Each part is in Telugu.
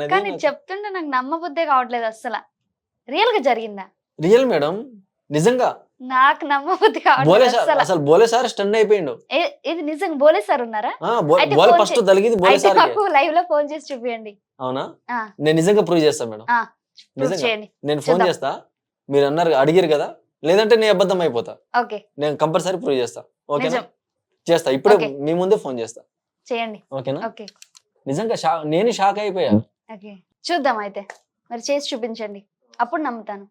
అనేది కానీ చెప్తుంటే నాకు నమ్మబుద్ధే కావట్లేదు అస్సలు. రియల్ గా జరిగిందా? రియల్ మేడం, నిజంగా. నాకు నమ్మబుద్ధి బోలే కావట్లేదు సార్, అస్సలు. అసలు బోలే సార్ స్టన్ అయిపోయిండు. ఇది నిజంగా బోలే సార్ ఉన్నారా? అయితే బోల్ ఫోన్ ఫస్ట్ తలిగింది బోలే అయితే సార్కే. మాకు లైవ్ లో ఫోన్ చేసి చూపియండి. అవునా? ఆ, నేను నిజంగా ప్రూవ్ చేస్తాను మేడం. ఆ, ప్రూవ్ నిజంగా చేయండి. నేను ఫోన్ చూద్దాం. చేస్తా. మీరు అన్నారు అడిగారు కదా, లేదంటే నేను అబద్ధం అయిపోతా. ఓకే, నేను కంపల్సరీ ప్రూవ్ చేస్తా. ఓకేనా? నిజం చేస్తా, ఇప్పుడే ఓకే. మీ ముందే ఫోన్ చేస్తా. చేయండి. ఓకేనా? ఓకే, నిజంగా నేను షాక్ అయిపోయా. ఓకే, చూద్దాం అయితే. మరి చేసి చూపించండి, అప్పుడు నమ్ముతాను.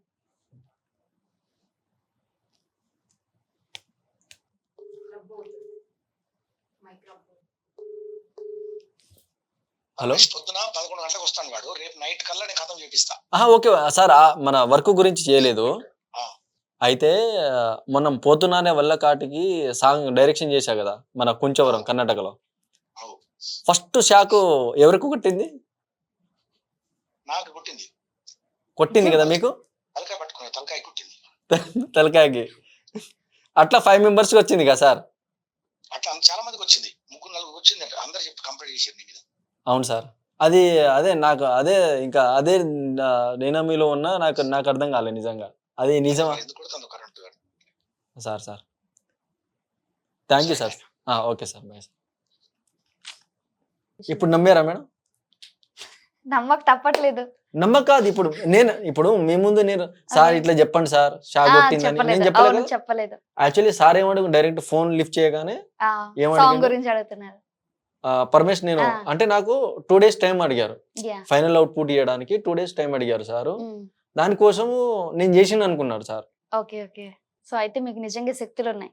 హలో, పొద్దున 11 గంటలకు వస్తాను వాడు, రేపు నైట్ కల్లా నేను ఖతం చేపిస్తా. Okay sir. మన వర్క్ గురించి చేయలేదు. ఆ, అయితే మనం పోతున్నానే వల్ల కాటికి సాంగ్ డైరెక్షన్ చేశా కదా మన కుంచవరం కర్ణాటకలో. అవు. ఫస్ట్ షాక్ ఎవరికి కొట్టింది? నాకు కొట్టింది. కొట్టింది కదా మీకు, తలకాయ పట్టుకునే తలకాయ కొట్టింది. తలకాయకి. అట్లా 5 మెంబర్స్ కి వచ్చింది కదా సార్? అట్లా చాలా మందికి వచ్చింది, 3-4 వచ్చింది. అట్లా అందరు చెప్పి కంప్లీట్ చేసారు నీ మీద. అవును సార్. అది అదే నాకు అదే ఇంకా అదే డైనమీలో ఉన్న నాకు నాకు అర్థం కాలేదు నిజంగా. అది నిజమా ఎందుకు కొడుతుందో కరెంట్ గాడు. Sir? Sir thank you sir. Okay sir, bye sir. ఇప్పుడు నమ్మారా మేడం? నమ్మక తప్పట్లేదు. నమ్మక కాదు. ఇప్పుడు మీ ముందు నేను సార్ ఇట్లా చెప్పండి సార్ షాక్ కొట్టిందని నేను చెప్పలేదు. చెప్పలేదు అవును, కదా. చెప్పలేదు. యాక్చువల్లీ సార్ ఏమడుగు డైరెక్ట్ ఫోన్ లిఫ్ట్ చేయగానే సాంగ్ ఏమడిగారు? గురించి అడుగుతున్నారు. పరమేష్ నేను అంటే నాకు 2 days టైం అడిగారు యా. ఫైనల్ అవుట్పుట్ ఇవ్వడానికి. 2 days టైం అడిగారు సార్. ఉమ్. దానికోసము నేను చేసింది అనుకున్నారు సార్. Okay, okay. సో అయితే మీకు నిజంగా శక్తులు ఉన్నాయి.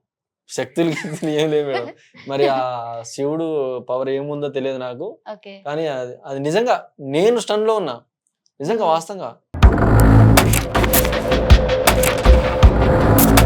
శక్తులు ఏం లేవు మేడం. మరి ఆ శివుడు పవర్ ఏముందో తెలియదు నాకు. ఓకే, కానీ అది నిజంగా నేను స్టన్ లో ఉన్నా, నిజంగా వాస్తవంగా.